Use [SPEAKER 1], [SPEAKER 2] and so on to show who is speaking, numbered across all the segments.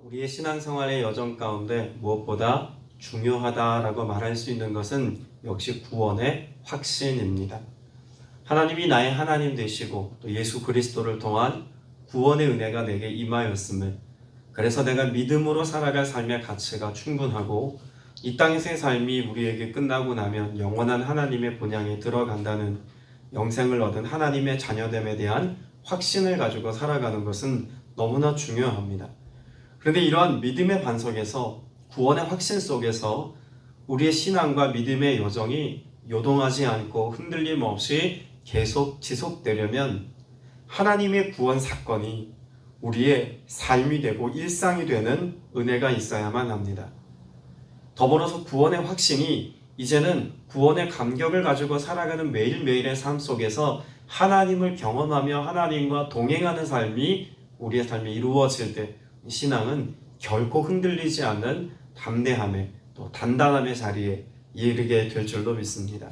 [SPEAKER 1] 우리의 신앙생활의 여정 가운데 무엇보다 중요하다라고 말할 수 있는 것은 역시 구원의 확신입니다. 하나님이 나의 하나님 되시고 또 예수 그리스도를 통한 구원의 은혜가 내게 임하였음을, 그래서 내가 믿음으로 살아갈 삶의 가치가 충분하고 이 땅에서의 삶이 우리에게 끝나고 나면 영원한 하나님의 본향에 들어간다는, 영생을 얻은 하나님의 자녀됨에 대한 확신을 가지고 살아가는 것은 너무나 중요합니다. 그런데 이러한 믿음의 반석에서, 구원의 확신 속에서 우리의 신앙과 믿음의 여정이 요동하지 않고 흔들림 없이 계속 지속되려면 하나님의 구원 사건이 우리의 삶이 되고 일상이 되는 은혜가 있어야만 합니다. 더불어서 구원의 확신이 이제는 구원의 감격을 가지고 살아가는 매일매일의 삶 속에서 하나님을 경험하며 하나님과 동행하는 삶이 우리의 삶에 이루어질 때 신앙은 결코 흔들리지 않는 담대함의 또 단단함의 자리에 이르게 될 줄로 믿습니다.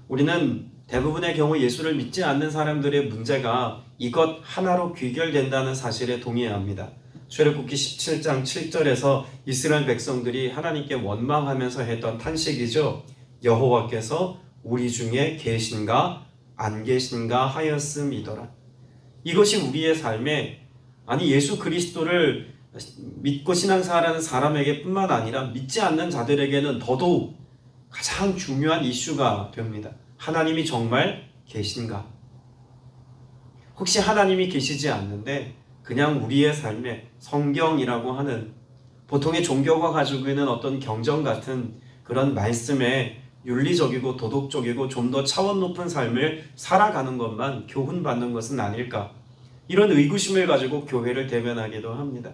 [SPEAKER 1] 우리는 대부분의 경우 예수를 믿지 않는 사람들의 문제가 이것 하나로 귀결된다는 사실에 동의합니다. 출애굽기 17장 7절에서 이스라엘 백성들이 하나님께 원망하면서 했던 탄식이죠. 여호와께서 우리 중에 계신가 안 계신가 하였음이더라. 이것이 우리의 삶에, 아니 예수 그리스도를 믿고 신앙생활하는 사람에게 뿐만 아니라 믿지 않는 자들에게는 더더욱 가장 중요한 이슈가 됩니다. 하나님이 정말 계신가? 혹시 하나님이 계시지 않는데 그냥 우리의 삶에 성경이라고 하는 보통의 종교가 가지고 있는 어떤 경전 같은 그런 말씀에 윤리적이고 도덕적이고 좀 더 차원 높은 삶을 살아가는 것만 교훈받는 것은 아닐까? 이런 의구심을 가지고 교회를 대면하기도 합니다.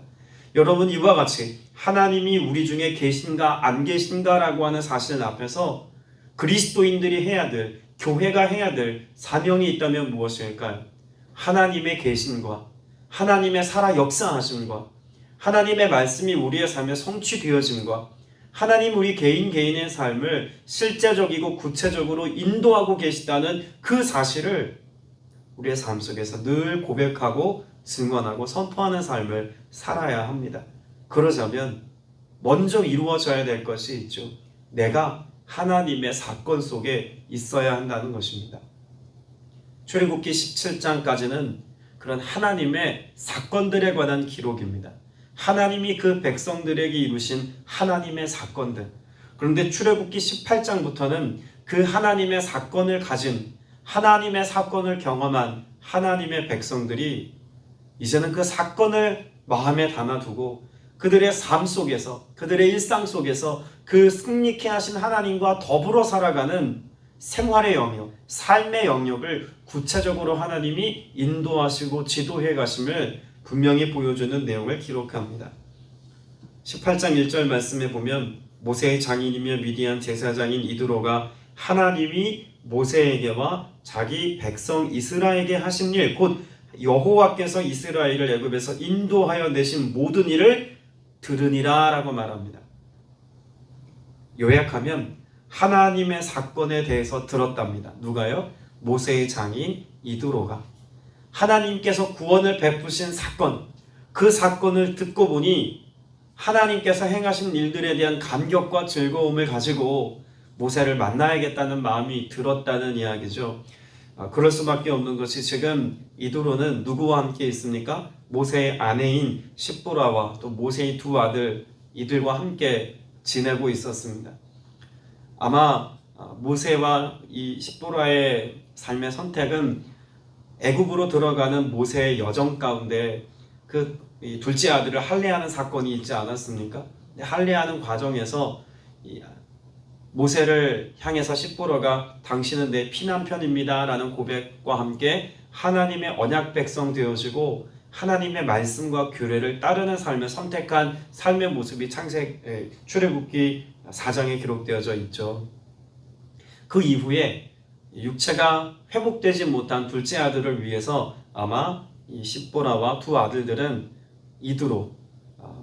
[SPEAKER 1] 여러분, 이와 같이 하나님이 우리 중에 계신가 안 계신가라고 하는 사실 앞에서 그리스도인들이 해야 될, 교회가 해야 될 사명이 있다면 무엇일까요? 하나님의 계심과 하나님의 살아 역사하심과 하나님의 말씀이 우리의 삶에 성취되어짐과 하나님 우리 개인의 삶을 실제적이고 구체적으로 인도하고 계시다는 그 사실을 우리의 삶 속에서 늘 고백하고 증언하고 선포하는 삶을 살아야 합니다. 그러자면 먼저 이루어져야 될 것이 있죠. 내가 하나님의 사건 속에 있어야 한다는 것입니다. 출애굽기 17장까지는 그런 하나님의 사건들에 관한 기록입니다. 하나님이 그 백성들에게 이루신 하나님의 사건들. 그런데 출애굽기 18장부터는 그 하나님의 사건을 가진, 하나님의 사건을 경험한 하나님의 백성들이 이제는 그 사건을 마음에 담아두고 그들의 삶 속에서, 그들의 일상 속에서 그 승리케 하신 하나님과 더불어 살아가는 생활의 영역, 삶의 영역을 구체적으로 하나님이 인도하시고 지도해 가심을 분명히 보여주는 내용을 기록합니다. 18장 1절 말씀에 보면 모세의 장인이며 미디안 제사장인 이드로가 하나님이 모세에게와 자기 백성 이스라엘에게 하신 일, 곧 여호와께서 이스라엘을 애굽에서 인도하여 내신 모든 일을 들으니라 라고 말합니다. 요약하면 하나님의 사건에 대해서 들었답니다. 누가요? 모세의 장인 이드로가. 하나님께서 구원을 베푸신 사건, 그 사건을 듣고 보니 하나님께서 행하신 일들에 대한 감격과 즐거움을 가지고 모세를 만나야겠다는 마음이 들었다는 이야기죠. 그럴 수밖에 없는 것이 지금 이드로는 누구와 함께 있습니까? 모세의 아내인 십보라와 또 모세의 두 아들 이들과 함께 지내고 있었습니다. 아마 모세와 이 십보라의 삶의 선택은 애굽으로 들어가는 모세의 여정 가운데 그 둘째 아들을 할례하는 사건이 있지 않았습니까? 할례하는 과정에서 모세를 향해서 십보라가 당신은 내 피난편입니다 라는 고백과 함께 하나님의 언약 백성 되어지고 하나님의 말씀과 규례를 따르는 삶을 선택한 삶의 모습이 출애굽기 4장에 기록되어져 있죠. 그 이후에 육체가 회복되지 못한 둘째 아들을 위해서 아마 이 십보라와 두 아들들은 이드로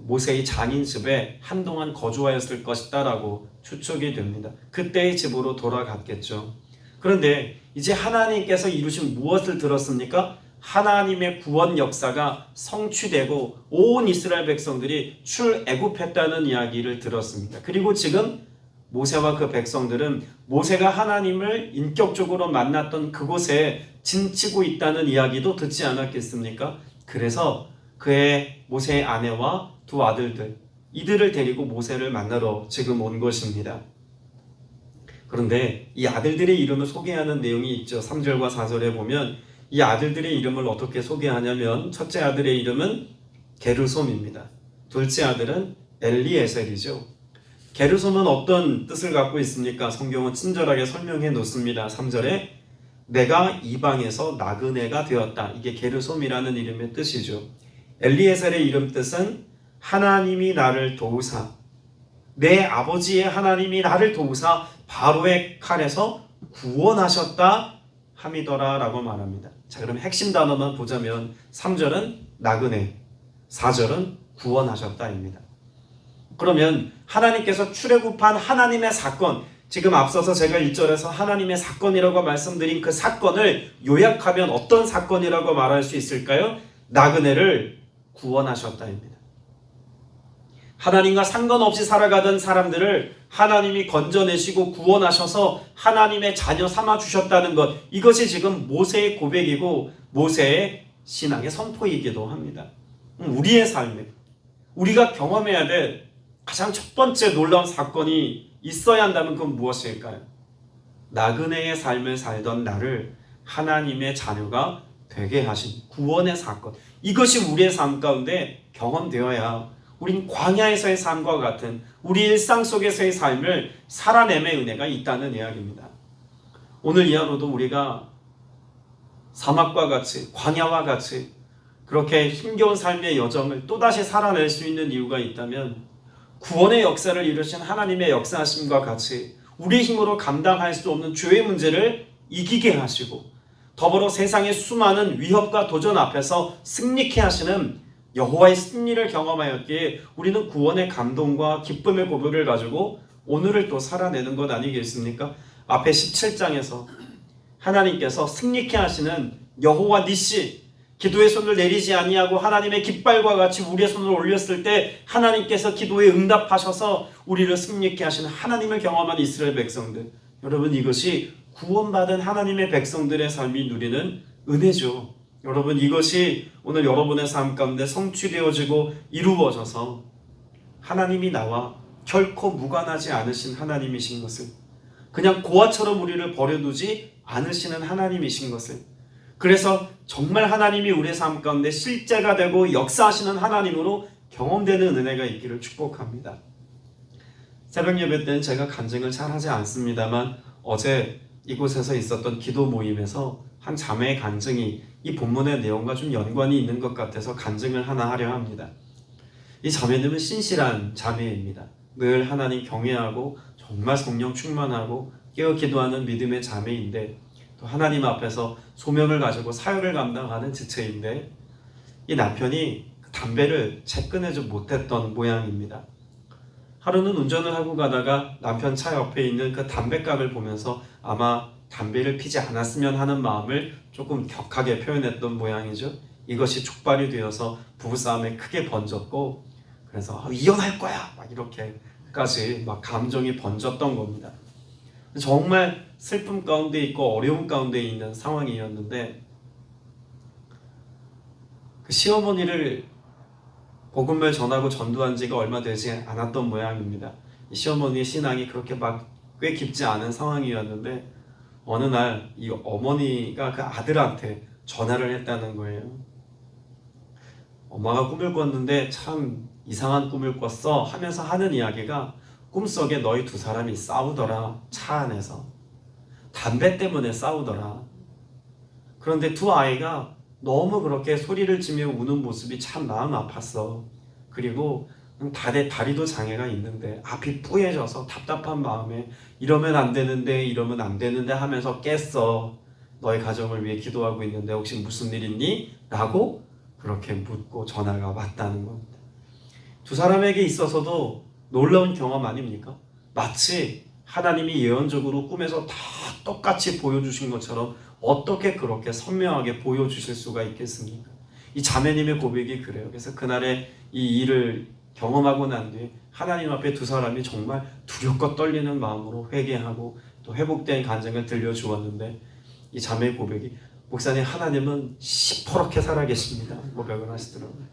[SPEAKER 1] 모세의 장인 집에 한동안 거주하였을 것이다 라고 추측이 됩니다. 그때의 집으로 돌아갔겠죠. 그런데 이제 하나님께서 이루신 무엇을 들었습니까? 하나님의 구원 역사가 성취되고 온 이스라엘 백성들이 출애굽했다는 이야기를 들었습니다. 그리고 지금 모세와 그 백성들은 모세가 하나님을 인격적으로 만났던 그곳에 진치고 있다는 이야기도 듣지 않았겠습니까? 그래서 그의 모세의 아내와 두 아들들, 이들을 데리고 모세를 만나러 지금 온 것입니다. 그런데 이 아들들의 이름을 소개하는 내용이 있죠. 3절과 4절에 보면 이 아들들의 이름을 어떻게 소개하냐면 첫째 아들의 이름은 게르솜입니다. 둘째 아들은 엘리에셀이죠. 게르솜은 어떤 뜻을 갖고 있습니까? 성경은 친절하게 설명해 놓습니다. 3절에 내가 이방에서 나그네가 되었다. 이게 게르솜이라는 이름의 뜻이죠. 엘리에셀의 이름 뜻은 하나님이 나를 도우사, 내 아버지의 하나님이 나를 도우사 바로의 칼에서 구원하셨다 함이더라 라고 말합니다. 자, 그럼 핵심 단어만 보자면 3절은 나그네, 4절은 구원하셨다입니다. 그러면 하나님께서 출애굽한 하나님의 사건, 지금 앞서서 제가 1절에서 하나님의 사건이라고 말씀드린 그 사건을 요약하면 어떤 사건이라고 말할 수 있을까요? 나그네를 구원하셨다입니다. 하나님과 상관없이 살아가던 사람들을 하나님이 건져내시고 구원하셔서 하나님의 자녀 삼아주셨다는 것, 이것이 지금 모세의 고백이고 모세의 신앙의 선포이기도 합니다. 우리의 삶에 우리가 경험해야 될 가장 첫 번째 놀라운 사건이 있어야 한다면 그건 무엇일까요? 나그네의 삶을 살던 나를 하나님의 자녀가 되게 하신 구원의 사건, 이것이 우리의 삶 가운데 경험되어야 우린 광야에서의 삶과 같은 우리 일상 속에서의 삶을 살아냄의 은혜가 있다는 이야기입니다. 오늘 이 하루도 우리가 사막과 같이, 광야와 같이 그렇게 힘겨운 삶의 여정을 또다시 살아낼 수 있는 이유가 있다면 구원의 역사를 이루신 하나님의 역사하심과 같이 우리의 힘으로 감당할 수 없는 죄의 문제를 이기게 하시고 더불어 세상의 수많은 위협과 도전 앞에서 승리케 하시는 여호와의 승리를 경험하였기에 우리는 구원의 감동과 기쁨의 고백을 가지고 오늘을 또 살아내는 것 아니겠습니까? 앞에 17장에서 하나님께서 승리케 하시는 여호와 니시, 기도의 손을 내리지 아니하고 하나님의 깃발과 같이 우리의 손을 올렸을 때 하나님께서 기도에 응답하셔서 우리를 승리케 하시는 하나님을 경험한 이스라엘 백성들, 여러분 이것이 구원받은 하나님의 백성들의 삶이 누리는 은혜죠. 여러분 이것이 오늘 여러분의 삶 가운데 성취되어지고 이루어져서 하나님이 나와 결코 무관하지 않으신 하나님이신 것을, 그냥 고아처럼 우리를 버려두지 않으시는 하나님이신 것을, 그래서 정말 하나님이 우리의 삶 가운데 실제가 되고 역사하시는 하나님으로 경험되는 은혜가 있기를 축복합니다. 새벽 예배 때는 제가 간증을 잘 하지 않습니다만 어제 이곳에서 있었던 기도 모임에서 한 자매의 간증이 이 본문의 내용과 좀 연관이 있는 것 같아서 간증을 하나 하려 합니다. 이 자매님은 신실한 자매입니다. 늘 하나님 경외하고 정말 성령 충만하고 깨어 기도하는 믿음의 자매인데 또 하나님 앞에서 소명을 가지고 사역을 감당하는 지체인데 이 남편이 담배를 채 끊지 못했던 모양입니다. 하루는 운전을 하고 가다가 남편 차 옆에 있는 그 담배각을 보면서 아마 담배를 피지 않았으면 하는 마음을 조금 격하게 표현했던 모양이죠. 이것이 촉발이 되어서 부부싸움에 크게 번졌고 그래서 이혼할 거야 막 이렇게까지 막 감정이 번졌던 겁니다. 정말 슬픔 가운데 있고 어려움 가운데 있는 상황이었는데 그 시어머니를 복음을 전하고 전도한 지가 얼마 되지 않았던 모양입니다. 이 시어머니의 신앙이 그렇게 막 꽤 깊지 않은 상황이었는데 어느 날 이 어머니가 그 아들한테 전화를 했다는 거예요. 엄마가 꿈을 꿨는데 참 이상한 꿈을 꿨어 하면서 하는 이야기가 꿈속에 너희 두 사람이 싸우더라. 차 안에서 담배 때문에 싸우더라. 그런데 두 아이가 너무 그렇게 소리를 지며 우는 모습이 참 마음 아팠어. 그리고 다리도 장애가 있는데 앞이 뿌얘져서 답답한 마음에 이러면 안 되는데 이러면 안 되는데 하면서 깼어. 너희 가정을 위해 기도하고 있는데 혹시 무슨 일 있니? 라고 그렇게 묻고 전화가 왔다는 겁니다. 두 사람에게 있어서도 놀라운 경험 아닙니까? 마치 하나님이 예언적으로 꿈에서 다 똑같이 보여주신 것처럼 어떻게 그렇게 선명하게 보여주실 수가 있겠습니까? 이 자매님의 고백이 그래요. 그래서 그날의 이 일을 경험하고 난 뒤에 하나님 앞에 두 사람이 정말 두렵고 떨리는 마음으로 회개하고 또 회복된 간증을 들려주었는데, 이 자매의 고백이, 목사님, 하나님은 시퍼렇게 살아계십니다, 고백을 하시더라고요.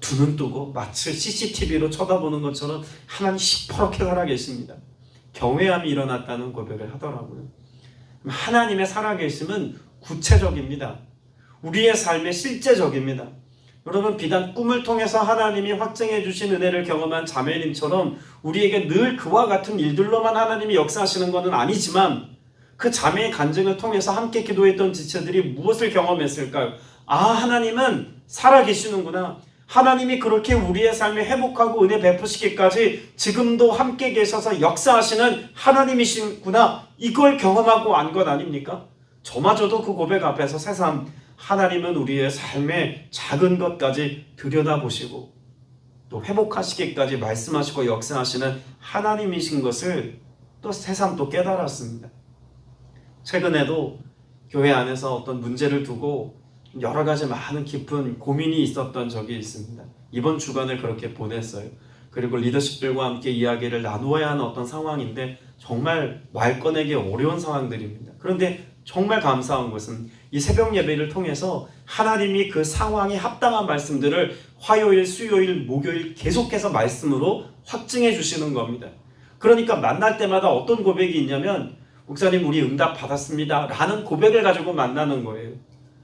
[SPEAKER 1] 두 눈 뜨고 마치 CCTV로 쳐다보는 것처럼 하나님 시퍼렇게 살아계십니다. 경외함이 일어났다는 고백을 하더라고요. 하나님의 살아계심은 구체적입니다. 우리의 삶의 실제적입니다. 여러분, 비단 꿈을 통해서 하나님이 확증해 주신 은혜를 경험한 자매님처럼 우리에게 늘 그와 같은 일들로만 하나님이 역사하시는 것은 아니지만, 그 자매의 간증을 통해서 함께 기도했던 지체들이 무엇을 경험했을까요? 아, 하나님은 살아계시는구나. 하나님이 그렇게 우리의 삶에 회복하고 은혜 베푸시기까지 지금도 함께 계셔서 역사하시는 하나님이시구나. 이걸 경험하고 안 것 아닙니까? 저마저도 그 고백 앞에서 새삼 하나님은 우리의 삶의 작은 것까지 들여다보시고 또 회복하시기까지 말씀하시고 역사하시는 하나님이신 것을 또 새삼 또 깨달았습니다. 최근에도 교회 안에서 어떤 문제를 두고 여러 가지 많은 깊은 고민이 있었던 적이 있습니다. 이번 주간을 그렇게 보냈어요. 그리고 리더십들과 함께 이야기를 나누어야 하는 어떤 상황인데 정말 말 꺼내기 어려운 상황들입니다. 그런데 정말 감사한 것은 이 새벽 예배를 통해서 하나님이 그 상황에 합당한 말씀들을 화요일, 수요일, 목요일 계속해서 말씀으로 확증해 주시는 겁니다. 그러니까 만날 때마다 어떤 고백이 있냐면, 목사님, 우리 응답 받았습니다 라는 고백을 가지고 만나는 거예요.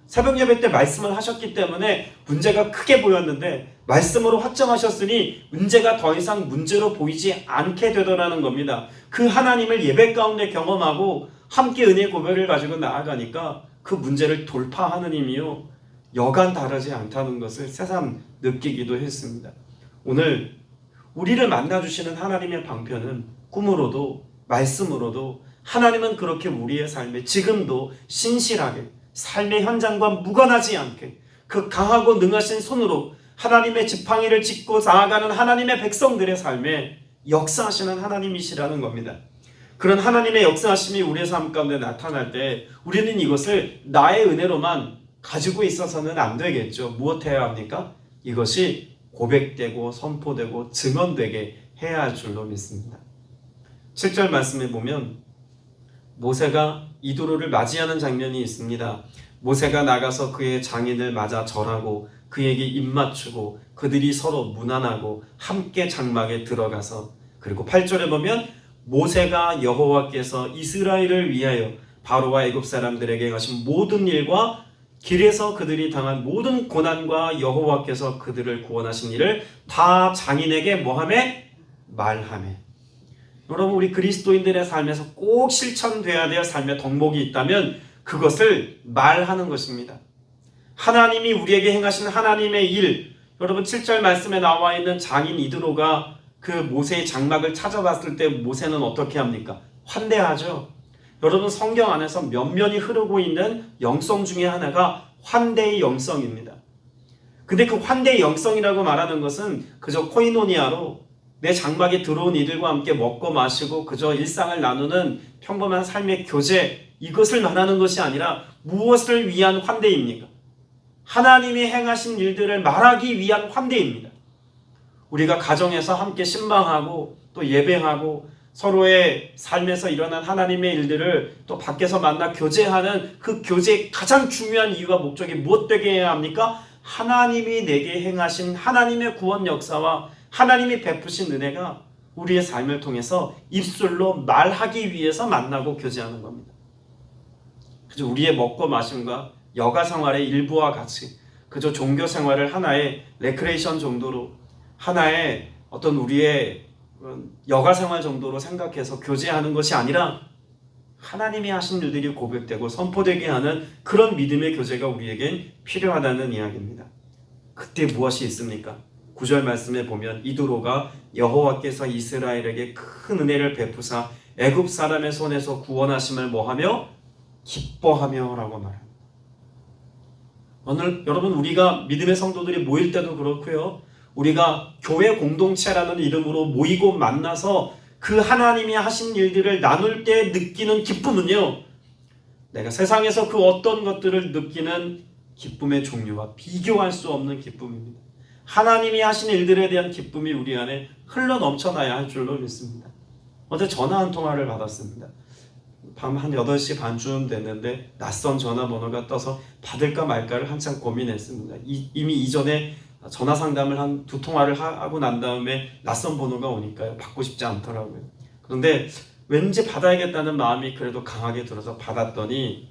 [SPEAKER 1] 새벽 예배 때 말씀을 하셨기 때문에 문제가 크게 보였는데 말씀으로 확정하셨으니 문제가 더 이상 문제로 보이지 않게 되더라는 겁니다. 그 하나님을 예배 가운데 경험하고 함께 은혜 고백을 가지고 나아가니까 그 문제를 돌파하는 힘이요, 여간 다르지 않다는 것을 새삼 느끼기도 했습니다. 오늘 우리를 만나주시는 하나님의 방편은 꿈으로도 말씀으로도 하나님은 그렇게 우리의 삶에 지금도 신실하게 삶의 현장과 무관하지 않게 그 강하고 능하신 손으로 하나님의 지팡이를 짚고 나아가는 하나님의 백성들의 삶에 역사하시는 하나님이시라는 겁니다. 그런 하나님의 역사하심이 우리의 삶 가운데 나타날 때 우리는 이것을 나의 은혜로만 가지고 있어서는 안 되겠죠. 무엇해야 합니까? 이것이 고백되고 선포되고 증언되게 해야 할 줄로 믿습니다. 7절 말씀에 보면 모세가 이도로를 맞이하는 장면이 있습니다. 모세가 나가서 그의 장인을 맞아 절하고 그에게 입맞추고 그들이 서로 문안하고 함께 장막에 들어가서, 그리고 8절에 보면 모세가 여호와께서 이스라엘을 위하여 바로와 애굽 사람들에게 하신 모든 일과 길에서 그들이 당한 모든 고난과 여호와께서 그들을 구원하신 일을 다 장인에게 뭐하매? 말하매. 여러분, 우리 그리스도인들의 삶에서 꼭 실천돼야 될 삶의 덕목이 있다면 그것을 말하는 것입니다. 하나님이 우리에게 행하신 하나님의 일, 여러분 7절 말씀에 나와 있는 장인 이드로가 그 모세의 장막을 찾아봤을 때 모세는 어떻게 합니까? 환대하죠. 여러분, 성경 안에서 면면이 흐르고 있는 영성 중에 하나가 환대의 영성입니다. 근데 그 환대의 영성이라고 말하는 것은 그저 코이노니아로 내 장막에 들어온 이들과 함께 먹고 마시고 그저 일상을 나누는 평범한 삶의 교제, 이것을 말하는 것이 아니라 무엇을 위한 환대입니까? 하나님이 행하신 일들을 말하기 위한 환대입니다. 우리가 가정에서 함께 신방하고 또 예배하고 서로의 삶에서 일어난 하나님의 일들을 또 밖에서 만나 교제하는 그 교제의 가장 중요한 이유와 목적이 무엇 되게 해야 합니까? 하나님이 내게 행하신 하나님의 구원 역사와 하나님이 베푸신 은혜가 우리의 삶을 통해서 입술로 말하기 위해서 만나고 교제하는 겁니다. 그저 우리의 먹고 마심과 여가 생활의 일부와 같이 그저 종교 생활을 하나의 레크레이션 정도로, 하나의 어떤 우리의 여가 생활 정도로 생각해서 교제하는 것이 아니라 하나님이 하신 일들이 고백되고 선포되게 하는 그런 믿음의 교제가 우리에겐 필요하다는 이야기입니다. 그때 무엇이 있습니까? 9절 말씀에 보면 이도로가 여호와께서 이스라엘에게 큰 은혜를 베푸사 애굽 사람의 손에서 구원하심을 뭐하며? 기뻐하며 라고 말합니다. 오늘 여러분, 우리가 믿음의 성도들이 모일 때도 그렇고요, 우리가 교회 공동체라는 이름으로 모이고 만나서 그 하나님이 하신 일들을 나눌 때 느끼는 기쁨은요, 내가 세상에서 그 어떤 것들을 느끼는 기쁨의 종류와 비교할 수 없는 기쁨입니다. 하나님이 하신 일들에 대한 기쁨이 우리 안에 흘러 넘쳐나야 할 줄로 믿습니다. 어제 전화 한 통화를 받았습니다. 밤 한 8시 반쯤 됐는데 낯선 전화번호가 떠서 받을까 말까를 한참 고민했습니다. 이미 이전에 전화 상담을 한 2통화를 하고 난 다음에 낯선 번호가 오니까요, 받고 싶지 않더라고요. 그런데 왠지 받아야겠다는 마음이 그래도 강하게 들어서 받았더니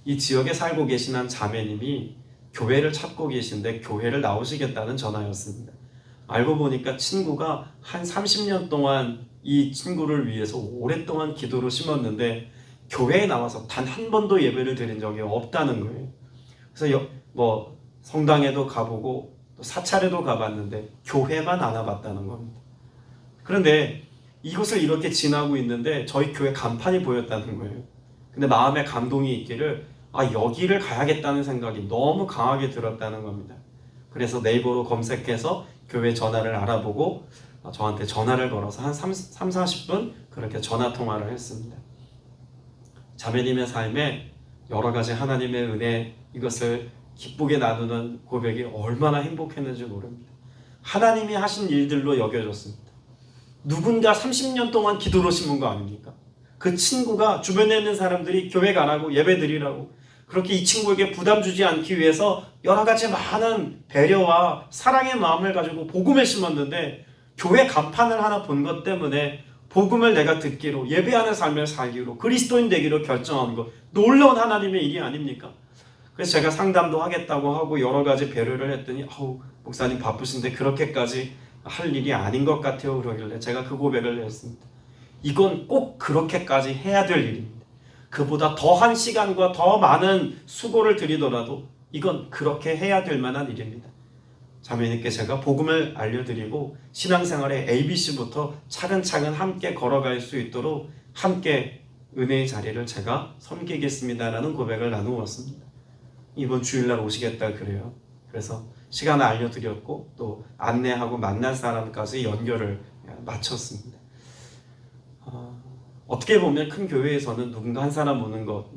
[SPEAKER 1] 이 지역에 살고 계신 한 자매님이 교회를 찾고 계신데 교회를 나오시겠다는 전화였습니다. 알고 보니까 친구가 한 30년 동안 이 친구를 위해서 오랫동안 기도로 심었는데 교회에 나와서 단 한 번도 예배를 드린 적이 없다는 거예요. 그래서 성당에도 가보고 또 사찰에도 가봤는데 교회만 안 와봤다는 겁니다. 그런데 이곳을 이렇게 지나고 있는데 저희 교회 간판이 보였다는 거예요. 근데 마음에 감동이 있기를 여기를 가야겠다는 생각이 너무 강하게 들었다는 겁니다. 그래서 네이버로 검색해서 교회 전화를 알아보고 저한테 전화를 걸어서 한 30-40분 그렇게 전화 통화를 했습니다. 자매님의 삶에 여러 가지 하나님의 은혜, 이것을 기쁘게 나누는 고백이 얼마나 행복했는지 모릅니다. 하나님이 하신 일들로 여겨졌습니다. 누군가 30년 동안 기도로 심은 거 아닙니까? 그 친구가 주변에 있는 사람들이 교회 가라고 예배드리라고 그렇게 이 친구에게 부담 주지 않기 위해서 여러 가지 많은 배려와 사랑의 마음을 가지고 복음을 심었는데 교회 간판을 하나 본 것 때문에 복음을 내가 듣기로 예배하는 삶을 살기로 그리스도인 되기로 결정한 것, 놀라운 하나님의 일이 아닙니까? 그래서 제가 상담도 하겠다고 하고 여러 가지 배려를 했더니 목사님 바쁘신데 그렇게까지 할 일이 아닌 것 같아요 그러길래 제가 그 고백을 했습니다. 이건 꼭 그렇게까지 해야 될 일입니다. 그보다 더한 시간과 더 많은 수고를 들이더라도 이건 그렇게 해야 될 만한 일입니다. 자매님께 제가 복음을 알려드리고 신앙생활의 ABC부터 차근차근 함께 걸어갈 수 있도록 함께 은혜의 자리를 제가 섬기겠습니다라는 고백을 나누었습니다. 이번 주일날 오시겠다 그래요. 그래서 시간을 알려드렸고 또 안내하고 만날 사람까지 연결을 마쳤습니다. 어떻게 보면 큰 교회에서는 누군가 한 사람 오는 것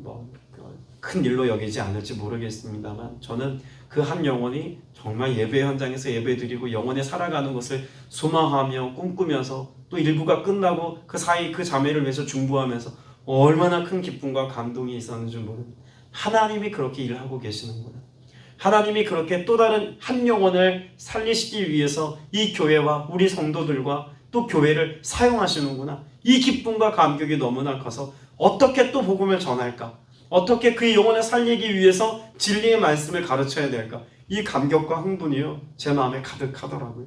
[SPEAKER 1] 큰 일로 여기지 않을지 모르겠습니다만 저는 그 한 영혼이 정말 예배 현장에서 예배드리고 영혼에 살아가는 것을 소망하며 꿈꾸면서 또 일부가 끝나고 그 사이 그 자매를 위해서 중보하면서 얼마나 큰 기쁨과 감동이 있었는지 모릅니다. 하나님이 그렇게 일하고 계시는구나. 하나님이 그렇게 또 다른 한 영혼을 살리시기 위해서 이 교회와 우리 성도들과 또 교회를 사용하시는구나. 이 기쁨과 감격이 너무나 커서 어떻게 또 복음을 전할까? 어떻게 그 영혼을 살리기 위해서 진리의 말씀을 가르쳐야 될까? 이 감격과 흥분이요 제 마음에 가득하더라고요.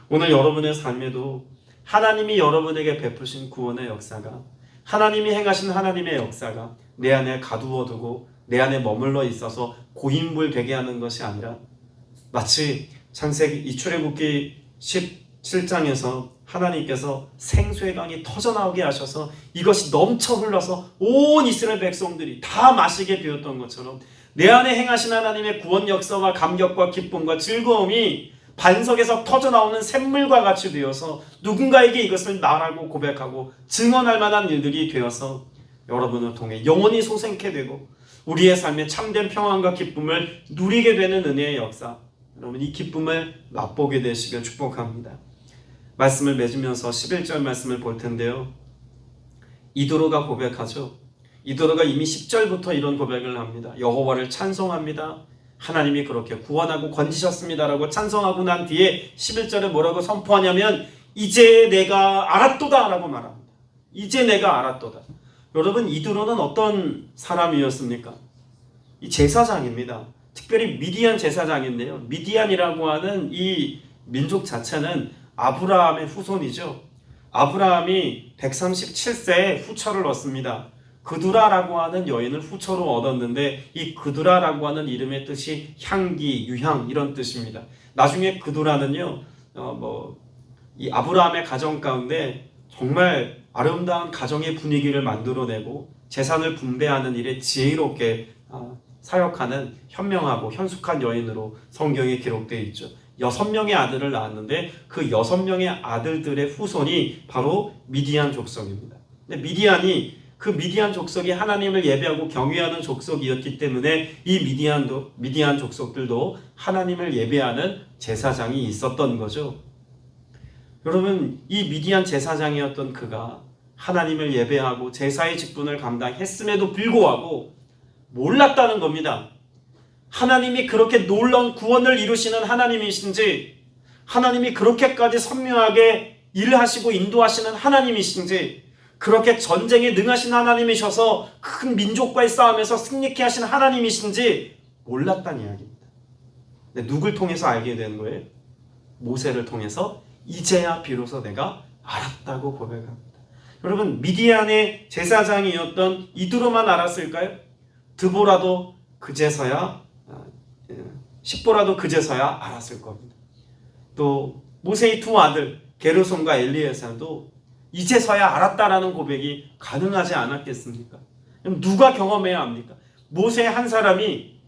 [SPEAKER 1] 오늘 여러분의 삶에도 하나님이 여러분에게 베푸신 구원의 역사가, 하나님이 행하신 하나님의 역사가 내 안에 가두어두고 내 안에 머물러 있어서 고인물되게 하는 것이 아니라 마치 창세기 출애굽기 17장에서 하나님께서 생수의 강이 터져나오게 하셔서 이것이 넘쳐 흘러서 온 이스라엘 백성들이 다 마시게 되었던 것처럼 내 안에 행하신 하나님의 구원 역사와 감격과 기쁨과 즐거움이 반석에서 터져나오는 샘물과 같이 되어서 누군가에게 이것을 말하고 고백하고 증언할 만한 일들이 되어서 여러분을 통해 영원히 솟게 되고 우리의 삶에 참된 평안과 기쁨을 누리게 되는 은혜의 역사, 여러분 이 기쁨을 맛보게 되시길 축복합니다. 말씀을 맺으면서 11절 말씀을 볼 텐데요. 이도로가 고백하죠. 이도로가 이미 10절부터 이런 고백을 합니다. 여호와를 찬송합니다. 하나님이 그렇게 구원하고 건지셨습니다라고 찬송하고 난 뒤에 11절에 뭐라고 선포하냐면 이제 내가 알았도다 라고 말합니다. 이제 내가 알았도다. 여러분 이도로는 어떤 사람이었습니까? 이 제사장입니다. 특별히 미디안 제사장인데요. 미디안이라고 하는 이 민족 자체는 아브라함의 후손이죠. 아브라함이 137세에 후처를 얻습니다. 그두라라고 하는 여인을 후처로 얻었는데 이 그두라라고 하는 이름의 뜻이 향기, 유향 이런 뜻입니다. 나중에 그두라는요, 이 아브라함의 가정 가운데 정말 아름다운 가정의 분위기를 만들어내고 재산을 분배하는 일에 지혜롭게 사역하는 현명하고 현숙한 여인으로 성경에 기록되어 있죠. 여섯 명의 아들을 낳았는데 그 여섯 명의 아들들의 후손이 바로 미디안 족속입니다. 근데 그 미디안 족속이 하나님을 예배하고 경외하는 족속이었기 때문에 이 미디안 족속들도 하나님을 예배하는 제사장이 있었던 거죠. 여러분, 이 미디안 제사장이었던 그가 하나님을 예배하고 제사의 직분을 감당했음에도 불구하고 몰랐다는 겁니다. 하나님이 그렇게 놀라운 구원을 이루시는 하나님이신지, 하나님이 그렇게까지 선명하게 일하시고 인도하시는 하나님이신지, 그렇게 전쟁에 능하신 하나님이셔서 큰 민족과의 싸움에서 승리케 하신 하나님이신지 몰랐다는 이야기입니다. 근데 누굴 통해서 알게 된 거예요? 모세를 통해서 이제야 비로소 내가 알았다고 고백합니다. 여러분, 미디안의 제사장이었던 이두로만 알았을까요? 드보라도 그제서야, 십보라도 그제서야 알았을 겁니다. 또 모세의 두 아들 게르솜과 엘리에셀도 이제서야 알았다라는 고백이 가능하지 않았겠습니까? 그럼 누가 경험해야 합니까? 모세 한 사람이,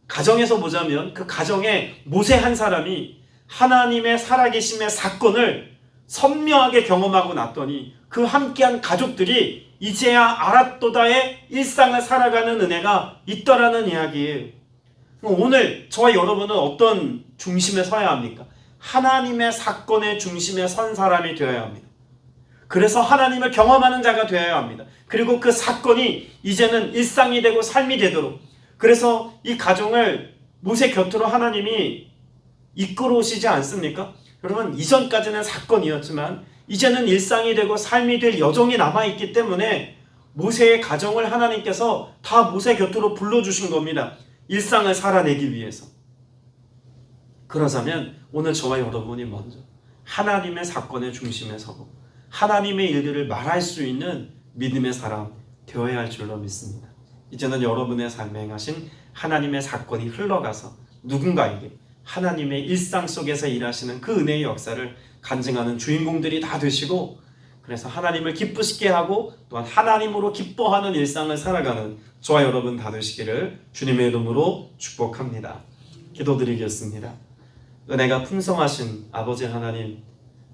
[SPEAKER 1] 가정에서 보자면 그 가정에 모세 한 사람이 하나님의 살아계심의 사건을 선명하게 경험하고 났더니 그 함께한 가족들이 이제야 알았도다의 일상을 살아가는 은혜가 있더라는 이야기예요. 오늘 저와 여러분은 어떤 중심에 서야 합니까? 하나님의 사건의 중심에 선 사람이 되어야 합니다. 그래서 하나님을 경험하는 자가 되어야 합니다. 그리고 그 사건이 이제는 일상이 되고 삶이 되도록, 그래서 이 가정을 모세 곁으로 하나님이 이끌어오시지 않습니까? 여러분, 이전까지는 사건이었지만 이제는 일상이 되고 삶이 될 여정이 남아있기 때문에 모세의 가정을 하나님께서 다 모세 곁으로 불러주신 겁니다. 일상을 살아내기 위해서. 그러자면 오늘 저와 여러분이 먼저 하나님의 사건의 중심에 서고 하나님의 일들을 말할 수 있는 믿음의 사람 되어야 할 줄로 믿습니다. 이제는 여러분의 삶에 행하신 하나님의 사건이 흘러가서 누군가에게 하나님의 일상 속에서 일하시는 그 은혜의 역사를 간증하는 주인공들이 다 되시고, 그래서 하나님을 기쁘시게 하고 또한 하나님으로 기뻐하는 일상을 살아가는 저와 여러분 다 되시기를 주님의 이름으로 축복합니다. 기도드리겠습니다. 은혜가 풍성하신 아버지 하나님,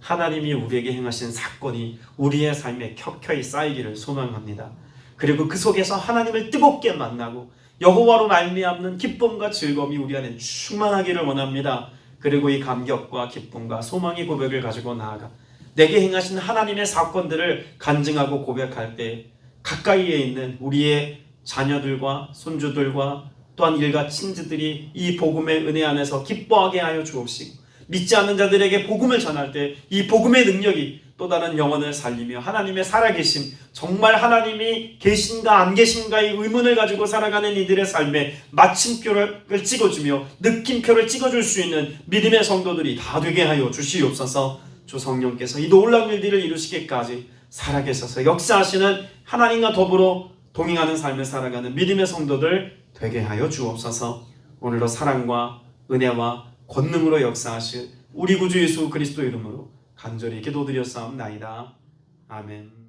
[SPEAKER 1] 하나님이 우리에게 행하신 사건이 우리의 삶에 켜켜이 쌓이기를 소망합니다. 그리고 그 속에서 하나님을 뜨겁게 만나고 여호와로 말미암는 기쁨과 즐거움이 우리 안에 충만하기를 원합니다. 그리고 이 감격과 기쁨과 소망의 고백을 가지고 나아가 내게 행하신 하나님의 사건들을 간증하고 고백할 때 가까이에 있는 우리의 자녀들과 손주들과 또한 일가 친지들이 이 복음의 은혜 안에서 기뻐하게 하여 주옵시고, 믿지 않는 자들에게 복음을 전할 때 이 복음의 능력이 또 다른 영혼을 살리며 하나님의 살아계심, 정말 하나님이 계신가 안 계신가의 의문을 가지고 살아가는 이들의 삶에 마침표를 찍어주며 느낌표를 찍어줄 수 있는 믿음의 성도들이 다 되게 하여 주시옵소서. 주 성령께서 이 놀라운 일들을 이루시기까지 살아계셔서 역사하시는 하나님과 더불어 동행하는 삶을 살아가는 믿음의 성도들 되게 하여 주옵소서. 오늘도 사랑과 은혜와 권능으로 역사하실 우리 구주 예수 그리스도 이름으로 간절히 기도드렸사옵나이다. 아멘.